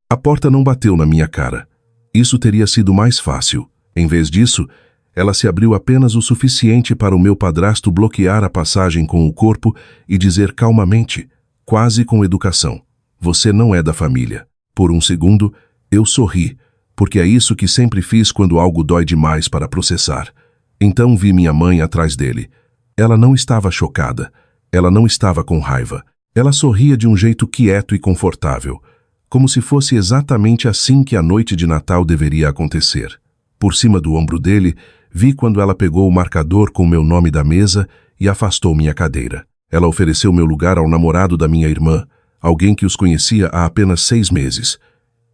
A porta não bateu na minha cara. Isso teria sido mais fácil. Em vez disso, ela se abriu apenas o suficiente para o meu padrasto bloquear a passagem com o corpo e dizer calmamente, quase com educação: "Você não é da família." Por um segundo, eu sorri, porque é isso que sempre fiz quando algo dói demais para processar. Então vi minha mãe atrás dele. Ela não estava chocada. Ela não estava com raiva. Ela sorria de um jeito quieto e confortável, como se fosse exatamente assim que a noite de Natal deveria acontecer. Por cima do ombro dele, vi quando ela pegou o marcador com meu nome da mesa e afastou minha cadeira. Ela ofereceu meu lugar ao namorado da minha irmã, alguém que os conhecia há apenas 6 meses.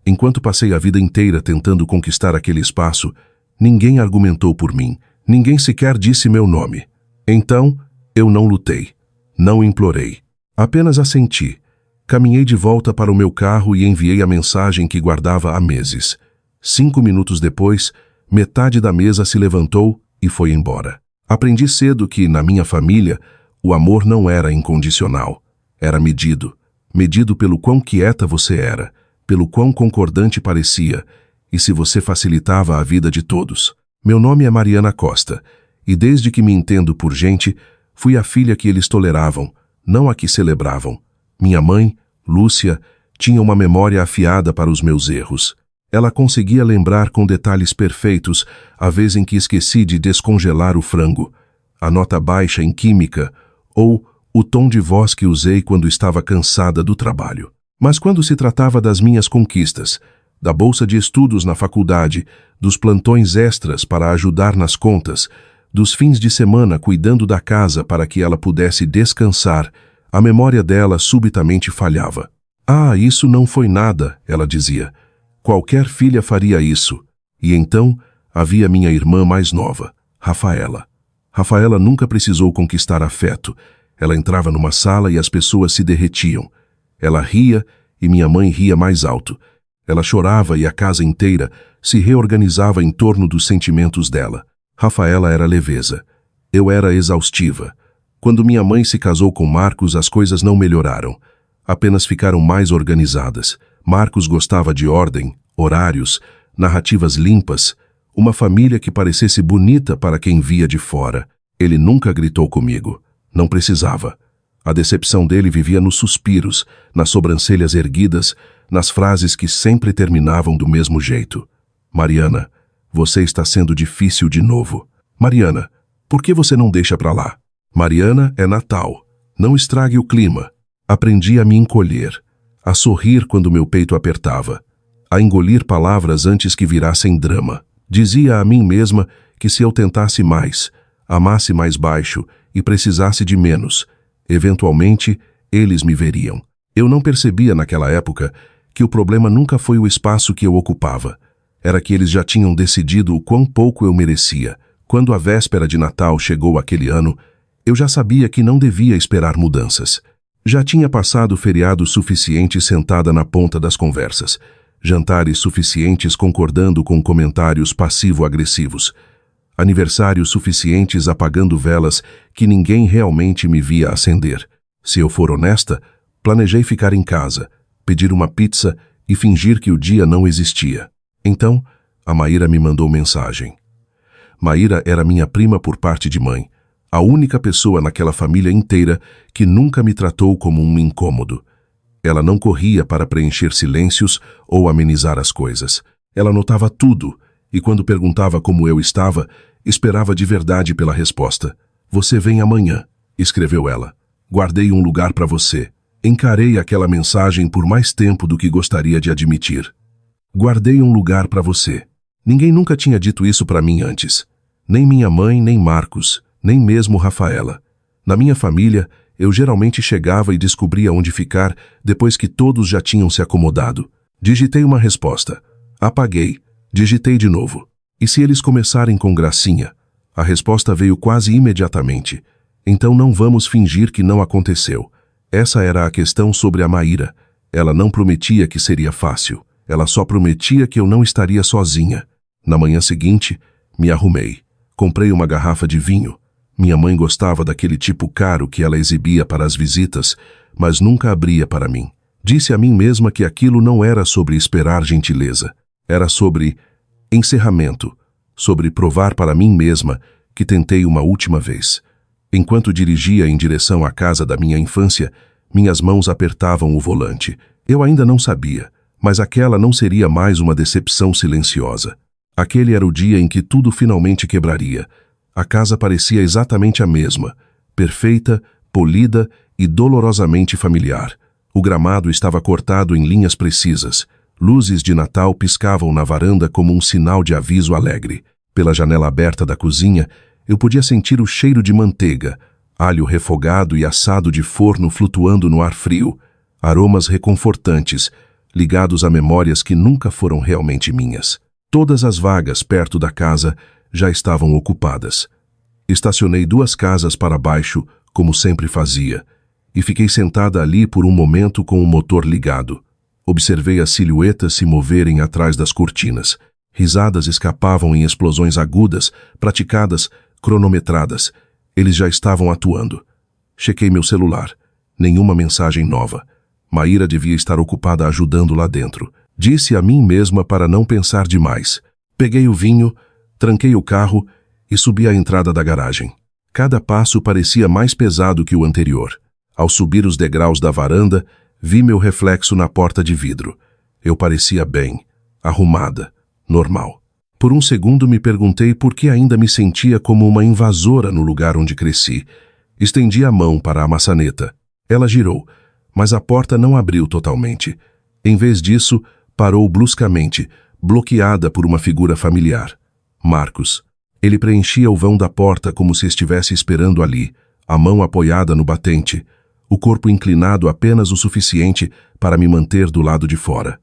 Enquanto passei a vida inteira tentando conquistar aquele espaço, ninguém argumentou por mim, ninguém sequer disse meu nome. Então, eu não lutei, não implorei, apenas assenti. Caminhei de volta para o meu carro e enviei a mensagem que guardava há meses. 5 minutos depois, metade da mesa se levantou e foi embora. Aprendi cedo que, na minha família, o amor não era incondicional. Era medido. Medido pelo quão quieta você era, pelo quão concordante parecia, e se você facilitava a vida de todos. Meu nome é Mariana Costa, e desde que me entendo por gente, fui a filha que eles toleravam, não a que celebravam. Minha mãe, Lúcia, tinha uma memória afiada para os meus erros. Ela conseguia lembrar com detalhes perfeitos a vez em que esqueci de descongelar o frango, a nota baixa em química ou o tom de voz que usei quando estava cansada do trabalho. Mas quando se tratava das minhas conquistas, da bolsa de estudos na faculdade, dos plantões extras para ajudar nas contas, dos fins de semana cuidando da casa para que ela pudesse descansar, a memória dela subitamente falhava. "Ah, isso não foi nada", ela dizia. "Qualquer filha faria isso." E então havia minha irmã mais nova, Rafaela. Rafaela nunca precisou conquistar afeto. Ela entrava numa sala e as pessoas se derretiam. Ela ria e minha mãe ria mais alto. Ela chorava e a casa inteira se reorganizava em torno dos sentimentos dela. Rafaela era leveza. Eu era exaustiva. Quando minha mãe se casou com Marcos, as coisas não melhoraram. Apenas ficaram mais organizadas. Marcos gostava de ordem, horários, narrativas limpas, uma família que parecesse bonita para quem via de fora. Ele nunca gritou comigo. Não precisava. A decepção dele vivia nos suspiros, nas sobrancelhas erguidas, nas frases que sempre terminavam do mesmo jeito. "Mariana, você está sendo difícil de novo. Mariana, por que você não deixa pra lá? Mariana, é Natal. Não estrague o clima." Aprendi a me encolher, a sorrir quando meu peito apertava, a engolir palavras antes que virassem drama. Dizia a mim mesma que se eu tentasse mais, amasse mais baixo e precisasse de menos, eventualmente eles me veriam. Eu não percebia naquela época que o problema nunca foi o espaço que eu ocupava. Era que eles já tinham decidido o quão pouco eu merecia. Quando a véspera de Natal chegou aquele ano, eu já sabia que não devia esperar mudanças. Já tinha passado feriado suficiente sentada na ponta das conversas, jantares suficientes concordando com comentários passivo-agressivos, aniversários suficientes apagando velas que ninguém realmente me via acender. Se eu for honesta, planejei ficar em casa, pedir uma pizza e fingir que o dia não existia. Então, a Maíra me mandou mensagem. Maíra era minha prima por parte de mãe, a única pessoa naquela família inteira que nunca me tratou como um incômodo. Ela não corria para preencher silêncios ou amenizar as coisas. Ela notava tudo, e quando perguntava como eu estava, esperava de verdade pela resposta. "Você vem amanhã", escreveu ela. "Guardei um lugar para você." Encarei aquela mensagem por mais tempo do que gostaria de admitir. "Guardei um lugar para você." Ninguém nunca tinha dito isso para mim antes. Nem minha mãe, nem Marcos, nem mesmo Rafaela. Na minha família, eu geralmente chegava e descobria onde ficar depois que todos já tinham se acomodado. Digitei uma resposta. Apaguei. Digitei de novo. E se eles começarem com gracinha? A resposta veio quase imediatamente. Então não vamos fingir que não aconteceu. Essa era a questão sobre a Maíra. Ela não prometia que seria fácil. Ela só prometia que eu não estaria sozinha. Na manhã seguinte, me arrumei. Comprei uma garrafa de vinho. Minha mãe gostava daquele tipo caro que ela exibia para as visitas, mas nunca abria para mim. Disse a mim mesma que aquilo não era sobre esperar gentileza. Era sobre encerramento, sobre provar para mim mesma que tentei uma última vez. Enquanto dirigia em direção à casa da minha infância, minhas mãos apertavam o volante. Eu ainda não sabia, mas aquela não seria mais uma decepção silenciosa. Aquele era o dia em que tudo finalmente quebraria. A casa parecia exatamente a mesma, perfeita, polida e dolorosamente familiar. O gramado estava cortado em linhas precisas. Luzes de Natal piscavam na varanda como um sinal de aviso alegre. Pela janela aberta da cozinha, eu podia sentir o cheiro de manteiga, alho refogado e assado de forno flutuando no ar frio. Aromas reconfortantes, ligados a memórias que nunca foram realmente minhas. Todas as vagas perto da casa já estavam ocupadas. Estacionei 2 casas para baixo, como sempre fazia, e fiquei sentada ali por um momento com o motor ligado. Observei as silhuetas se moverem atrás das cortinas. Risadas escapavam em explosões agudas, praticadas, cronometradas. Eles já estavam atuando. Chequei meu celular. Nenhuma mensagem nova. Maíra devia estar ocupada ajudando lá dentro. Disse a mim mesma para não pensar demais. Peguei o vinho, tranquei o carro e subi a entrada da garagem. Cada passo parecia mais pesado que o anterior. Ao subir os degraus da varanda, vi meu reflexo na porta de vidro. Eu parecia bem, arrumada, normal. Por um segundo me perguntei por que ainda me sentia como uma invasora no lugar onde cresci. Estendi a mão para a maçaneta. Ela girou, mas a porta não abriu totalmente. Em vez disso, parou bruscamente, bloqueada por uma figura familiar. Marcos. Ele preenchia o vão da porta como se estivesse esperando ali, a mão apoiada no batente, o corpo inclinado apenas o suficiente para me manter do lado de fora.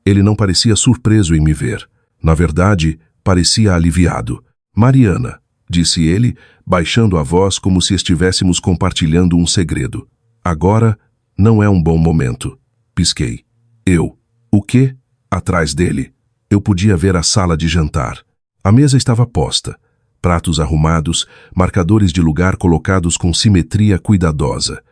Ele não parecia surpreso em me ver. Na verdade, parecia aliviado. Mariana, disse ele, baixando a voz como se estivéssemos compartilhando um segredo. Agora não é um bom momento. Pisquei. Eu. O quê? Atrás dele. Eu podia ver a sala de jantar. A mesa estava posta. Pratos arrumados, marcadores de lugar colocados com simetria cuidadosa.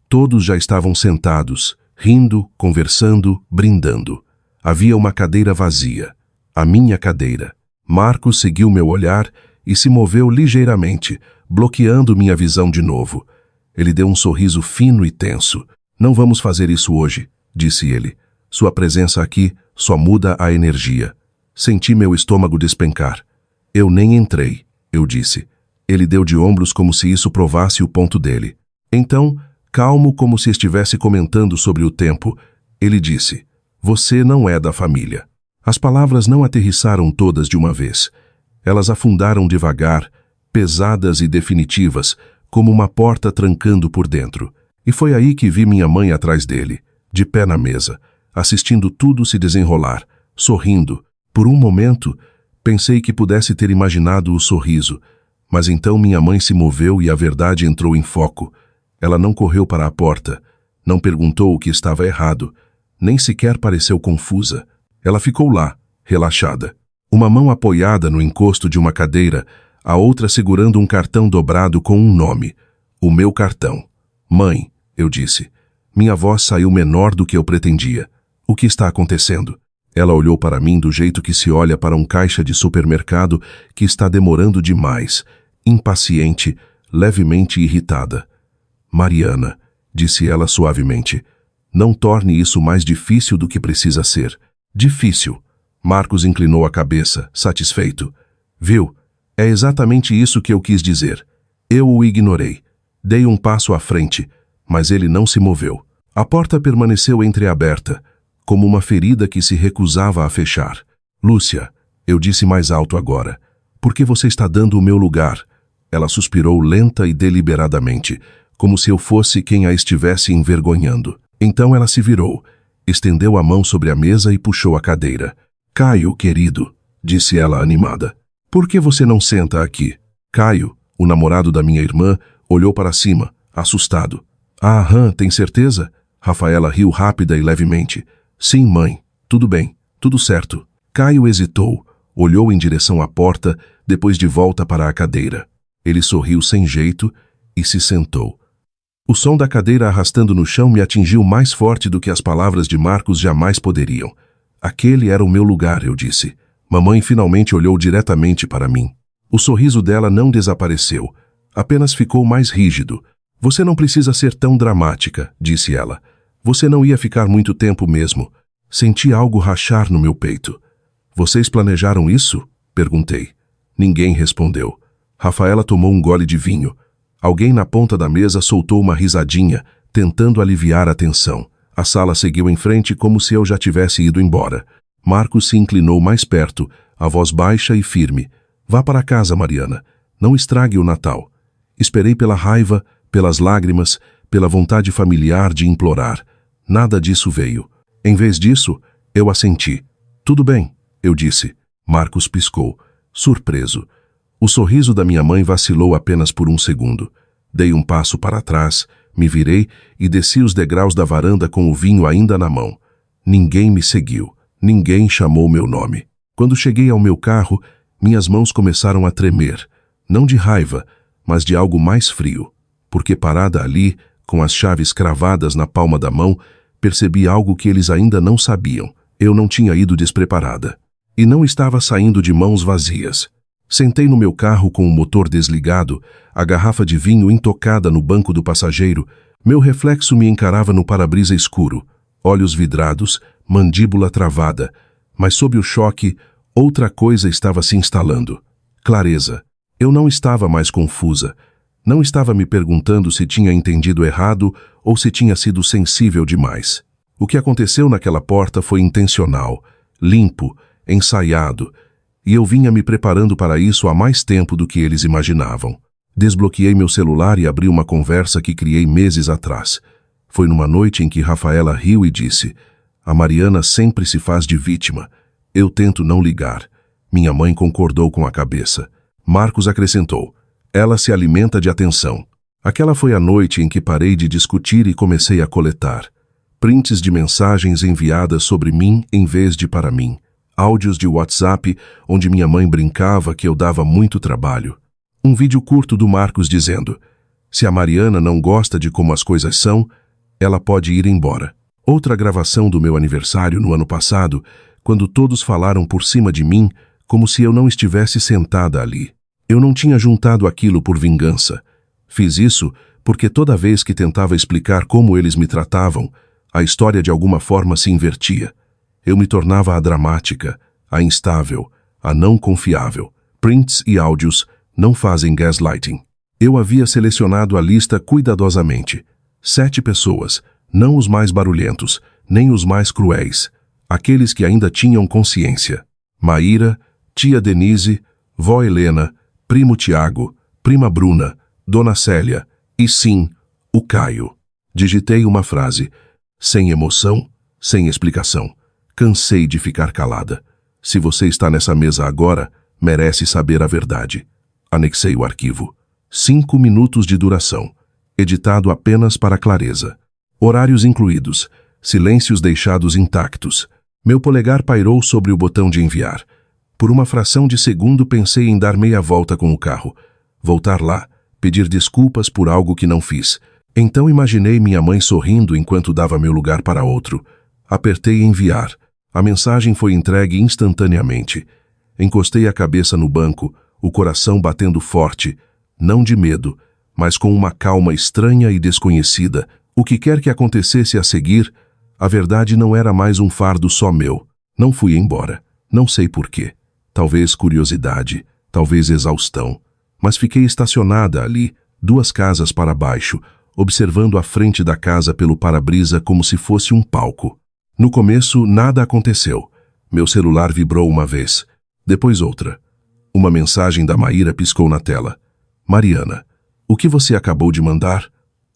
Todos já estavam sentados, rindo, conversando, brindando. Havia uma cadeira vazia. A minha cadeira. Marcos seguiu meu olhar e se moveu ligeiramente, bloqueando minha visão de novo. Ele deu um sorriso fino e tenso. Não vamos fazer isso hoje, disse ele. Sua presença aqui só muda a energia. Senti meu estômago despencar. Eu nem entrei, eu disse. Ele deu de ombros como se isso provasse o ponto dele. Então, calmo como se estivesse comentando sobre o tempo, ele disse, você não é da família. As palavras não aterrissaram todas de uma vez. Elas afundaram devagar, pesadas e definitivas, como uma porta trancando por dentro. E foi aí que vi minha mãe atrás dele, de pé na mesa, assistindo tudo se desenrolar, sorrindo. Por um momento, pensei que pudesse ter imaginado o sorriso, mas então minha mãe se moveu e a verdade entrou em foco. Ela não correu para a porta, não perguntou o que estava errado, nem sequer pareceu confusa. Ela ficou lá, relaxada. Uma mão apoiada no encosto de uma cadeira, a outra segurando um cartão dobrado com um nome. O meu cartão. Mãe, eu disse. Minha voz saiu menor do que eu pretendia. O que está acontecendo? Ela olhou para mim do jeito que se olha para um caixa de supermercado que está demorando demais, impaciente, levemente irritada. Mariana, disse ela suavemente, não torne isso mais difícil do que precisa ser. Difícil. Marcos inclinou a cabeça, satisfeito. Viu? É exatamente isso que eu quis dizer. Eu o ignorei. Dei um passo à frente, mas ele não se moveu. A porta permaneceu entreaberta, como uma ferida que se recusava a fechar. Lúcia, eu disse mais alto agora, por que você está dando o meu lugar? Ela suspirou lenta e deliberadamente, como se eu fosse quem a estivesse envergonhando. Então ela se virou, estendeu a mão sobre a mesa e puxou a cadeira. Caio, querido, disse ela animada, por que você não senta aqui? Caio, o namorado da minha irmã, olhou para cima, assustado. Tem certeza? Rafaela riu rápida e levemente. Sim, mãe. Tudo bem. Tudo certo. Caio hesitou, olhou em direção à porta, depois de volta para a cadeira. Ele sorriu sem jeito e se sentou. O som da cadeira arrastando no chão me atingiu mais forte do que as palavras de Marcos jamais poderiam. Aquele era o meu lugar, eu disse. Mamãe finalmente olhou diretamente para mim. O sorriso dela não desapareceu, apenas ficou mais rígido. Você não precisa ser tão dramática, disse ela. Você não ia ficar muito tempo mesmo. Senti algo rachar no meu peito. Vocês planejaram isso? Perguntei. Ninguém respondeu. Rafaela tomou um gole de vinho. Alguém na ponta da mesa soltou uma risadinha, tentando aliviar a tensão. A sala seguiu em frente como se eu já tivesse ido embora. Marcos se inclinou mais perto, a voz baixa e firme. Vá para casa, Mariana. Não estrague o Natal. Esperei pela raiva, pelas lágrimas, pela vontade familiar de implorar. Nada disso veio. Em vez disso, eu assenti. Tudo bem, eu disse. Marcos piscou, surpreso. O sorriso da minha mãe vacilou apenas por um segundo. Dei um passo para trás, me virei e desci os degraus da varanda com o vinho ainda na mão. Ninguém me seguiu. Ninguém chamou meu nome. Quando cheguei ao meu carro, minhas mãos começaram a tremer. Não de raiva, mas de algo mais frio. Porque parada ali, com as chaves cravadas na palma da mão, percebi algo que eles ainda não sabiam. Eu não tinha ido despreparada. E não estava saindo de mãos vazias. Sentei no meu carro com o motor desligado, a garrafa de vinho intocada no banco do passageiro. Meu reflexo me encarava no para-brisa escuro. Olhos vidrados, mandíbula travada. Mas sob o choque, outra coisa estava se instalando. Clareza. Eu não estava mais confusa. Não estava me perguntando se tinha entendido errado ou se tinha sido sensível demais. O que aconteceu naquela porta foi intencional, limpo, ensaiado, e eu vinha me preparando para isso há mais tempo do que eles imaginavam. Desbloqueei meu celular e abri uma conversa que criei meses atrás. Foi numa noite em que Rafaela riu e disse: "A Mariana sempre se faz de vítima. Eu tento não ligar." Minha mãe concordou com a cabeça. Marcos acrescentou: "Ela se alimenta de atenção." Aquela foi a noite em que parei de discutir e comecei a coletar. Prints de mensagens enviadas sobre mim em vez de para mim. Áudios de WhatsApp onde minha mãe brincava que eu dava muito trabalho. Um vídeo curto do Marcos dizendo: "Se a Mariana não gosta de como as coisas são, ela pode ir embora." Outra gravação do meu aniversário no ano passado, quando todos falaram por cima de mim, como se eu não estivesse sentada ali. Eu não tinha juntado aquilo por vingança. Fiz isso porque toda vez que tentava explicar como eles me tratavam, a história de alguma forma se invertia. Eu me tornava a dramática, a instável, a não confiável. Prints e áudios não fazem gaslighting. Eu havia selecionado a lista cuidadosamente. 7 pessoas, não os mais barulhentos, nem os mais cruéis. Aqueles que ainda tinham consciência. Maíra, tia Denise, vó Helena, primo Tiago, prima Bruna, dona Célia e, sim, o Caio. Digitei uma frase. Sem emoção, sem explicação. Cansei de ficar calada. Se você está nessa mesa agora, merece saber a verdade. Anexei o arquivo. 5 minutos de duração. Editado apenas para clareza. Horários incluídos. Silêncios deixados intactos. Meu polegar pairou sobre o botão de enviar. Por uma fração de segundo pensei em dar meia volta com o carro. Voltar lá, pedir desculpas por algo que não fiz. Então imaginei minha mãe sorrindo enquanto dava meu lugar para outro. Apertei enviar. A mensagem foi entregue instantaneamente. Encostei a cabeça no banco, o coração batendo forte, não de medo, mas com uma calma estranha e desconhecida. O que quer que acontecesse a seguir, a verdade não era mais um fardo só meu. Não fui embora. Não sei porquê. Talvez curiosidade, talvez exaustão. Mas fiquei estacionada ali, 2 casas para baixo, observando a frente da casa pelo para-brisa como se fosse um palco. No começo, nada aconteceu. Meu celular vibrou uma vez, depois outra. Uma mensagem da Maíra piscou na tela. Mariana, o que você acabou de mandar?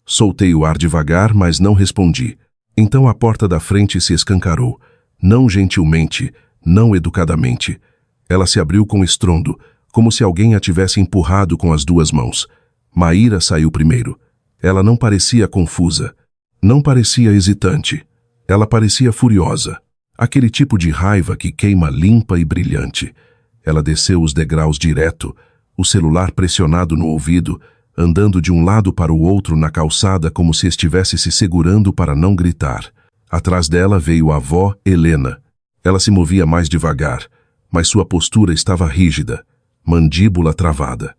Soltei o ar devagar, mas não respondi. Então a porta da frente se escancarou. Não gentilmente, não educadamente. Ela se abriu com estrondo, como se alguém a tivesse empurrado com as 2 mãos. Maíra saiu primeiro. Ela não parecia confusa. Não parecia hesitante. Ela parecia furiosa. Aquele tipo de raiva que queima limpa e brilhante. Ela desceu os degraus direto, o celular pressionado no ouvido, andando de um lado para o outro na calçada como se estivesse se segurando para não gritar. Atrás dela veio a avó, Helena. Ela se movia mais devagar, mas sua postura estava rígida, mandíbula travada.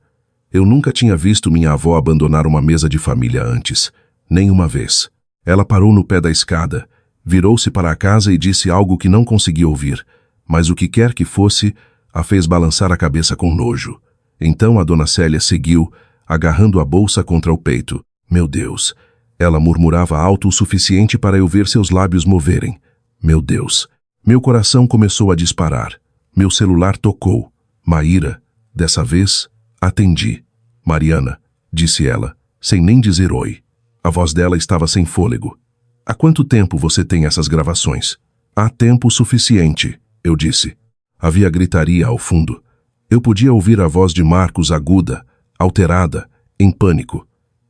Eu nunca tinha visto minha avó abandonar uma mesa de família antes, nem uma vez. Ela parou no pé da escada, virou-se para a casa e disse algo que não consegui ouvir, mas o que quer que fosse, a fez balançar a cabeça com nojo. Então a dona Célia seguiu, agarrando a bolsa contra o peito. Meu Deus! Ela murmurava alto o suficiente para eu ver seus lábios moverem. Meu Deus! Meu coração começou a disparar. Meu celular tocou. Maíra, dessa vez, atendi. Mariana, disse ela, sem nem dizer oi. A voz dela estava sem fôlego. Há quanto tempo você tem essas gravações? Há tempo suficiente, eu disse. Havia gritaria ao fundo. Eu podia ouvir a voz de Marcos aguda, alterada, em pânico.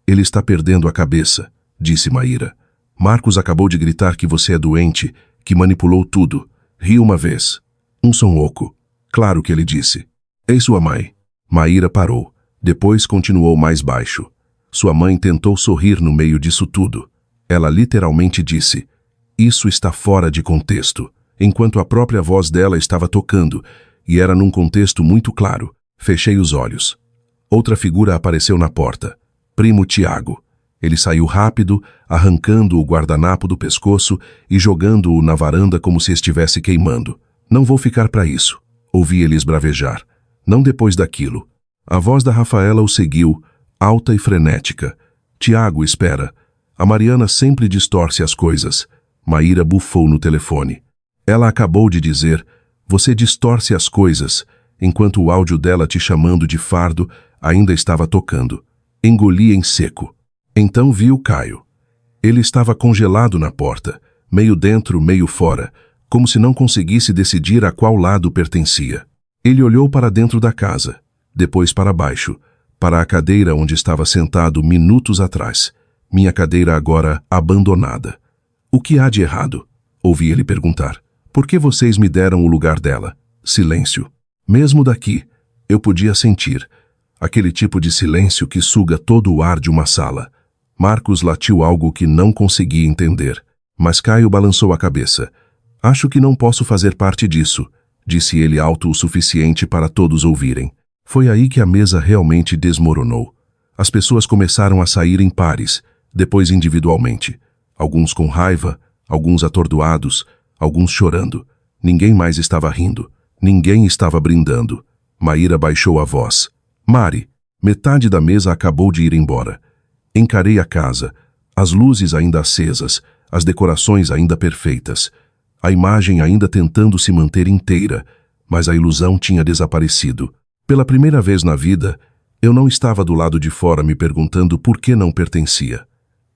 Ele está perdendo a cabeça, disse Maíra. Marcos acabou de gritar que você é doente, que manipulou tudo. Ri uma vez. Um som oco. Claro que ele disse. Ei sua mãe. Maíra parou. Depois continuou mais baixo. Sua mãe tentou sorrir no meio disso tudo. Ela literalmente disse, isso está fora de contexto, enquanto a própria voz dela estava tocando, e era num contexto muito claro. Fechei os olhos. Outra figura apareceu na porta. Primo Tiago. Ele saiu rápido, arrancando o guardanapo do pescoço e jogando-o na varanda como se estivesse queimando. Não vou ficar para isso. Ouvi ele esbravejar. Não depois daquilo. A voz da Rafaela o seguiu, alta e frenética. Tiago, espera. A Mariana sempre distorce as coisas. Maíra bufou no telefone. Ela acabou de dizer, você distorce as coisas, enquanto o áudio dela te chamando de fardo ainda estava tocando. Engoli em seco. Então vi o Caio. Ele estava congelado na porta, meio dentro, meio fora, como se não conseguisse decidir a qual lado pertencia. Ele olhou para dentro da casa, depois para baixo, para a cadeira onde estava sentado minutos atrás. Minha cadeira agora abandonada. O que há de errado? Ouvi ele perguntar. Por que vocês me deram o lugar dela? Silêncio. Mesmo daqui, eu podia sentir. Aquele tipo de silêncio que suga todo o ar de uma sala. Marcos latiu algo que não consegui entender. Mas Caio balançou a cabeça. Acho que não posso fazer parte disso, disse ele alto o suficiente para todos ouvirem. Foi aí que a mesa realmente desmoronou. As pessoas começaram a sair em pares, depois individualmente. Alguns com raiva, alguns atordoados, alguns chorando. Ninguém mais estava rindo. Ninguém estava brindando. Maíra baixou a voz. Mari, metade da mesa acabou de ir embora. Encarei a casa, as luzes ainda acesas, as decorações ainda perfeitas. A imagem ainda tentando se manter inteira, mas a ilusão tinha desaparecido. Pela primeira vez na vida, eu não estava do lado de fora me perguntando por que não pertencia.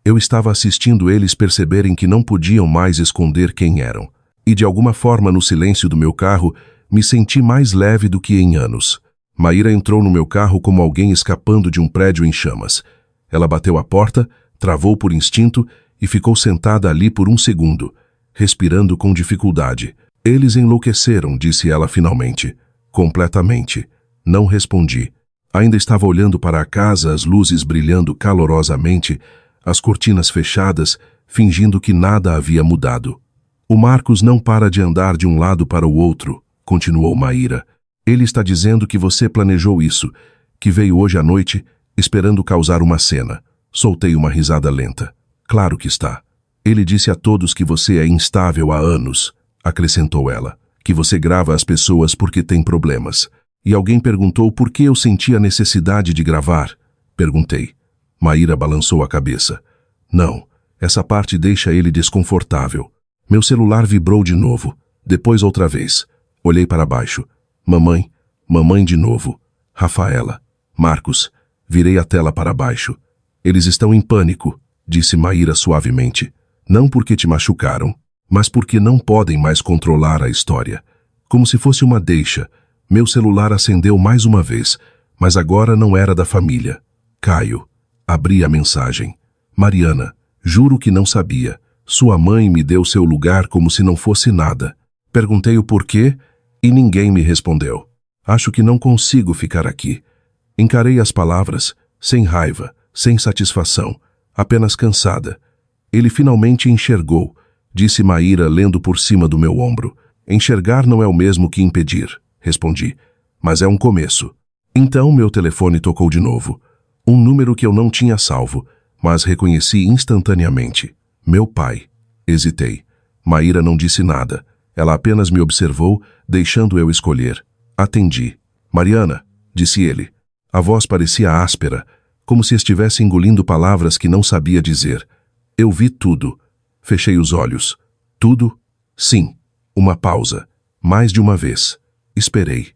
Eu estava assistindo eles perceberem que não podiam mais esconder quem eram. E de alguma forma, no silêncio do meu carro, me senti mais leve do que em anos. Maíra entrou no meu carro como alguém escapando de um prédio em chamas. Ela bateu a porta, travou por instinto e ficou sentada ali por um segundo, respirando com dificuldade. Eles enlouqueceram, disse ela finalmente. Completamente. Não respondi. Ainda estava olhando para a casa, as luzes brilhando calorosamente, as cortinas fechadas, fingindo que nada havia mudado. O Marcos não para de andar de um lado para o outro, continuou Maíra. Ele está dizendo que você planejou isso, que veio hoje à noite, esperando causar uma cena. Soltei uma risada lenta. Claro que está. Ele disse a todos que você é instável há anos, acrescentou ela, que você grava as pessoas porque tem problemas. E alguém perguntou por que eu sentia a necessidade de gravar. Perguntei. Maíra balançou a cabeça. Não, essa parte deixa ele desconfortável. Meu celular vibrou de novo, depois outra vez. Olhei para baixo. Mamãe, mamãe de novo. Rafaela, Marcos. Virei a tela para baixo. Eles estão em pânico, disse Maíra suavemente. Não porque te machucaram, mas porque não podem mais controlar a história. Como se fosse uma deixa. Meu celular acendeu mais uma vez, mas agora não era da família. Caio. Abri a mensagem. Mariana, juro que não sabia. Sua mãe me deu seu lugar como se não fosse nada. Perguntei o porquê e ninguém me respondeu. Acho que não consigo ficar aqui. Encarei as palavras, sem raiva, sem satisfação, apenas cansada. Ele finalmente enxergou, disse Maíra lendo por cima do meu ombro. Enxergar não é o mesmo que impedir, respondi, mas é um começo. Então meu telefone tocou de novo. Um número que eu não tinha salvo, mas reconheci instantaneamente. Meu pai. Hesitei. Maíra não disse nada. Ela apenas me observou, deixando eu escolher. Atendi. Mariana, disse ele. A voz parecia áspera, como se estivesse engolindo palavras que não sabia dizer. Eu vi tudo. Fechei os olhos. Tudo? Sim. Uma pausa. Mais de uma vez. Esperei.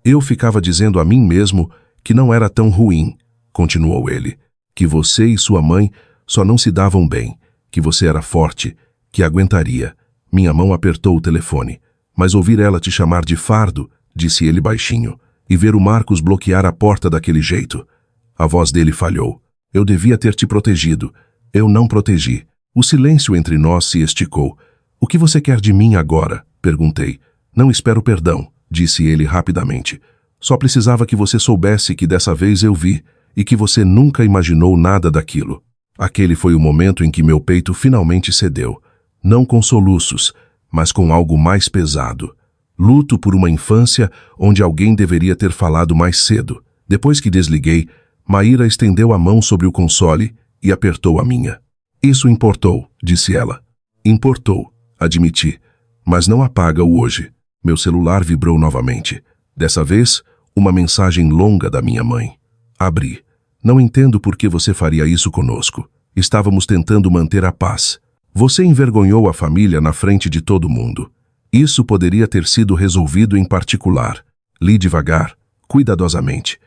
Eu ficava dizendo a mim mesmo que não era tão ruim, continuou ele, que você e sua mãe só não se davam bem, que você era forte, que aguentaria. Minha mão apertou o telefone. Mas ouvir ela te chamar de fardo, disse ele baixinho, e ver o Marcos bloquear a porta daquele jeito. A voz dele falhou. Eu devia ter te protegido. Eu não protegi. O silêncio entre nós se esticou. O que você quer de mim agora? Perguntei. Não espero perdão, disse ele rapidamente. Só precisava que você soubesse que dessa vez eu vi e que você nunca imaginou nada daquilo. Aquele foi o momento em que meu peito finalmente cedeu. Não com soluços, mas com algo mais pesado. Luto por uma infância onde alguém deveria ter falado mais cedo. Depois que desliguei, Maíra estendeu a mão sobre o console e apertou a minha. Isso importou, disse ela. Importou, admiti, mas não apaga o hoje. Meu celular vibrou novamente. Dessa vez, uma mensagem longa da minha mãe. Abri. Não entendo por que você faria isso conosco. Estávamos tentando manter a paz. Você envergonhou a família na frente de todo mundo. Isso poderia ter sido resolvido em particular. Li devagar, cuidadosamente.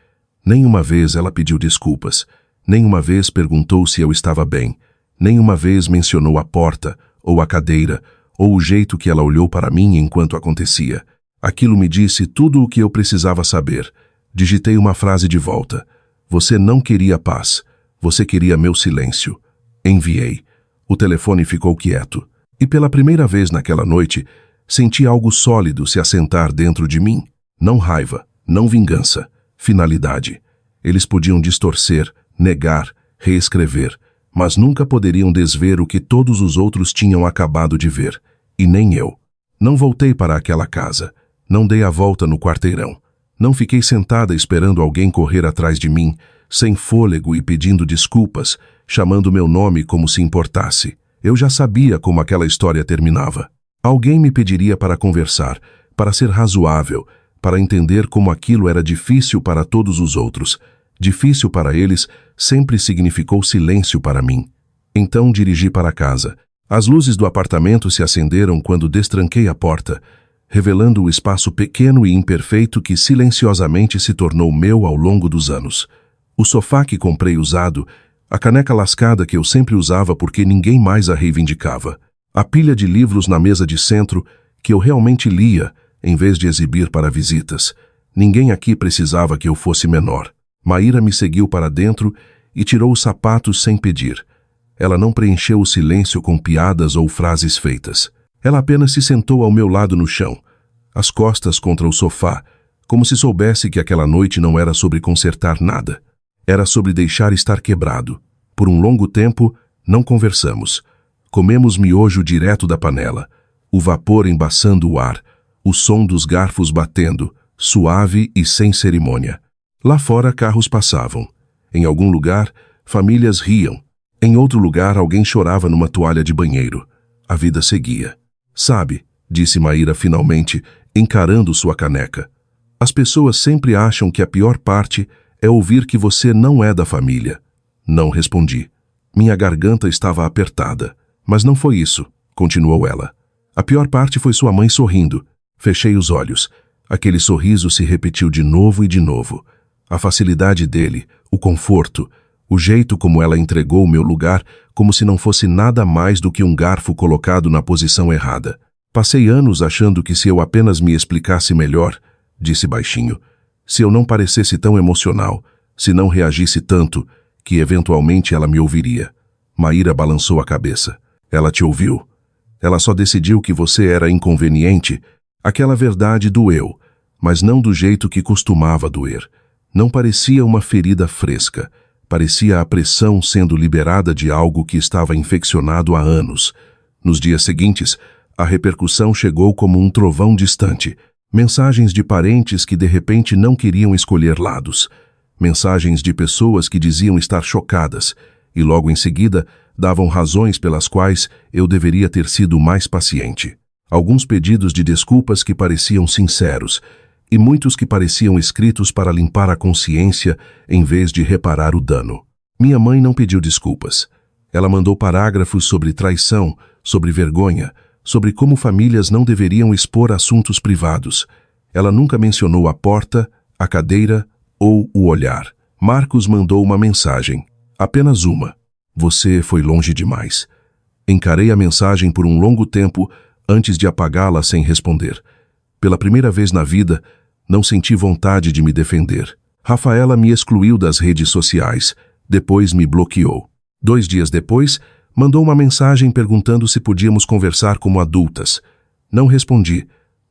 Nenhuma vez ela pediu desculpas. Nenhuma vez perguntou se eu estava bem. Nenhuma vez mencionou a porta, ou a cadeira, ou o jeito que ela olhou para mim enquanto acontecia. Aquilo me disse tudo o que eu precisava saber. Digitei uma frase de volta. Você não queria paz. Você queria meu silêncio. Enviei. O telefone ficou quieto. E pela primeira vez naquela noite, senti algo sólido se assentar dentro de mim. Não raiva, não vingança. Finalidade. Eles podiam distorcer, negar, reescrever, mas nunca poderiam desver o que todos os outros tinham acabado de ver. E nem eu. Não voltei para aquela casa. Não dei a volta no quarteirão. Não fiquei sentada esperando alguém correr atrás de mim, sem fôlego e pedindo desculpas, chamando meu nome como se importasse. Eu já sabia como aquela história terminava. Alguém me pediria para conversar, para ser razoável, para entender como aquilo era difícil para todos os outros. Difícil para eles sempre significou silêncio para mim. Então dirigi para casa. As luzes do apartamento se acenderam quando destranquei a porta, revelando o espaço pequeno e imperfeito que silenciosamente se tornou meu ao longo dos anos. O sofá que comprei usado, a caneca lascada que eu sempre usava porque ninguém mais a reivindicava, a pilha de livros na mesa de centro que eu realmente lia, em vez de exibir para visitas. Ninguém aqui precisava que eu fosse menor. Maíra me seguiu para dentro e tirou os sapatos sem pedir. Ela não preencheu o silêncio com piadas ou frases feitas. Ela apenas se sentou ao meu lado no chão, as costas contra o sofá, como se soubesse que aquela noite não era sobre consertar nada. Era sobre deixar estar quebrado. Por um longo tempo, não conversamos. Comemos miojo direto da panela, o vapor embaçando o ar, o som dos garfos batendo, suave e sem cerimônia. Lá fora, carros passavam. Em algum lugar, famílias riam. Em outro lugar, alguém chorava numa toalha de banheiro. A vida seguia. Sabe, disse Maíra finalmente, encarando sua caneca. As pessoas sempre acham que a pior parte é ouvir que você não é da família. Não respondi. Minha garganta estava apertada. Mas não foi isso, continuou ela. A pior parte foi sua mãe sorrindo. Fechei os olhos. Aquele sorriso se repetiu de novo e de novo. A facilidade dele, o conforto, o jeito como ela entregou o meu lugar como se não fosse nada mais do que um garfo colocado na posição errada. Passei anos achando que se eu apenas me explicasse melhor, disse baixinho, se eu não parecesse tão emocional, se não reagisse tanto, que eventualmente ela me ouviria. Maíra balançou a cabeça. Ela te ouviu. Ela só decidiu que você era inconveniente. Aquela verdade doeu, mas não do jeito que costumava doer. Não parecia uma ferida fresca. Parecia a pressão sendo liberada de algo que estava infeccionado há anos. Nos dias seguintes, a repercussão chegou como um trovão distante. Mensagens de parentes que de repente não queriam escolher lados. Mensagens de pessoas que diziam estar chocadas e logo em seguida davam razões pelas quais eu deveria ter sido mais paciente. Alguns pedidos de desculpas que pareciam sinceros e muitos que pareciam escritos para limpar a consciência em vez de reparar o dano. Minha mãe não pediu desculpas. Ela mandou parágrafos sobre traição, sobre vergonha, sobre como famílias não deveriam expor assuntos privados. Ela nunca mencionou a porta, a cadeira ou o olhar. Marcos mandou uma mensagem. Apenas uma. Você foi longe demais. Encarei a mensagem por um longo tempo antes de apagá-la sem responder. Pela primeira vez na vida, não senti vontade de me defender. Rafaela me excluiu das redes sociais, depois me bloqueou. 2 dias depois, mandou uma mensagem perguntando se podíamos conversar como adultas. Não respondi,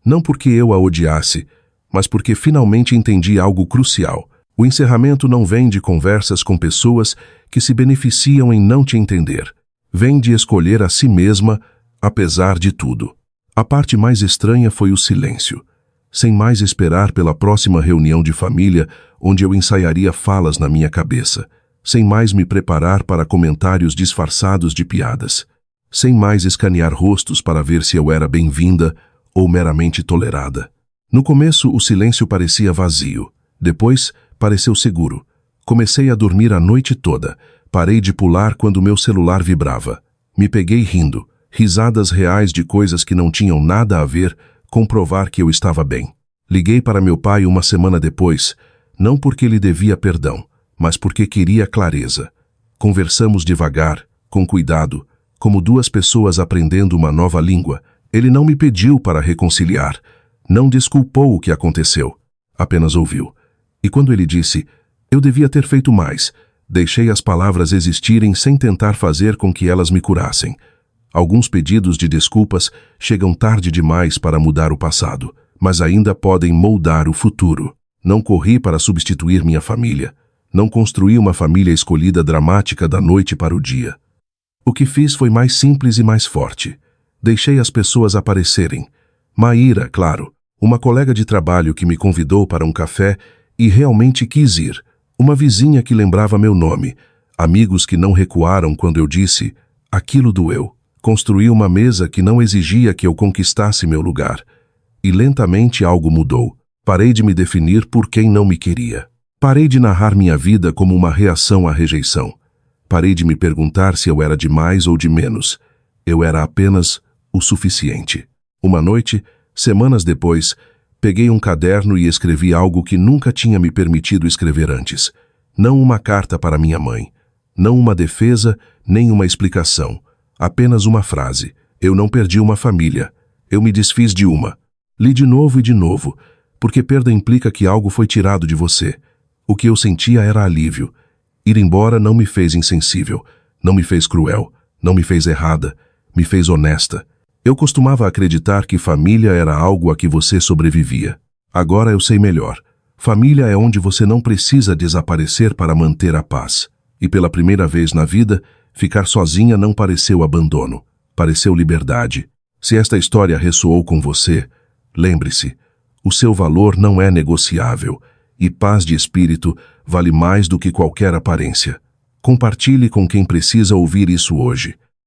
não porque eu a odiasse, mas porque finalmente entendi algo crucial. O encerramento não vem de conversas com pessoas que se beneficiam em não te entender. Vem de escolher a si mesma, apesar de tudo. A parte mais estranha foi o silêncio. Sem mais esperar pela próxima reunião de família, onde eu ensaiaria falas na minha cabeça. Sem mais me preparar para comentários disfarçados de piadas. Sem mais escanear rostos para ver se eu era bem-vinda ou meramente tolerada. No começo, o silêncio parecia vazio. Depois, pareceu seguro. Comecei a dormir a noite toda. Parei de pular quando meu celular vibrava. Me peguei rindo. Risadas reais de coisas que não tinham nada a ver com provar que eu estava bem. Liguei para meu pai uma semana depois, não porque lhe devia perdão, mas porque queria clareza. Conversamos devagar, com cuidado, como 2 pessoas aprendendo uma nova língua. Ele não me pediu para reconciliar, não desculpou o que aconteceu, apenas ouviu. E quando ele disse, eu devia ter feito mais, deixei as palavras existirem sem tentar fazer com que elas me curassem. Alguns pedidos de desculpas chegam tarde demais para mudar o passado, mas ainda podem moldar o futuro. Não corri para substituir minha família. Não construí uma família escolhida dramática da noite para o dia. O que fiz foi mais simples e mais forte. Deixei as pessoas aparecerem. Maíra, claro, uma colega de trabalho que me convidou para um café e realmente quis ir. Uma vizinha que lembrava meu nome. Amigos que não recuaram quando eu disse, aquilo doeu. Construí uma mesa que não exigia que eu conquistasse meu lugar. E lentamente algo mudou. Parei de me definir por quem não me queria. Parei de narrar minha vida como uma reação à rejeição. Parei de me perguntar se eu era de mais ou de menos. Eu era apenas o suficiente. Uma noite, semanas depois, peguei um caderno e escrevi algo que nunca tinha me permitido escrever antes. Não uma carta para minha mãe. Não uma defesa, nem uma explicação. Apenas uma frase. Eu não perdi uma família. Eu me desfiz de uma. Li de novo e de novo, porque perda implica que algo foi tirado de você. O que eu sentia era alívio. Ir embora não me fez insensível, não me fez cruel, não me fez errada, me fez honesta. Eu costumava acreditar que família era algo a que você sobrevivia. Agora eu sei melhor. Família é onde você não precisa desaparecer para manter a paz. E pela primeira vez na vida, ficar sozinha não pareceu abandono, pareceu liberdade. Se esta história ressoou com você, lembre-se, o seu valor não é negociável. E paz de espírito vale mais do que qualquer aparência. Compartilhe com quem precisa ouvir isso hoje.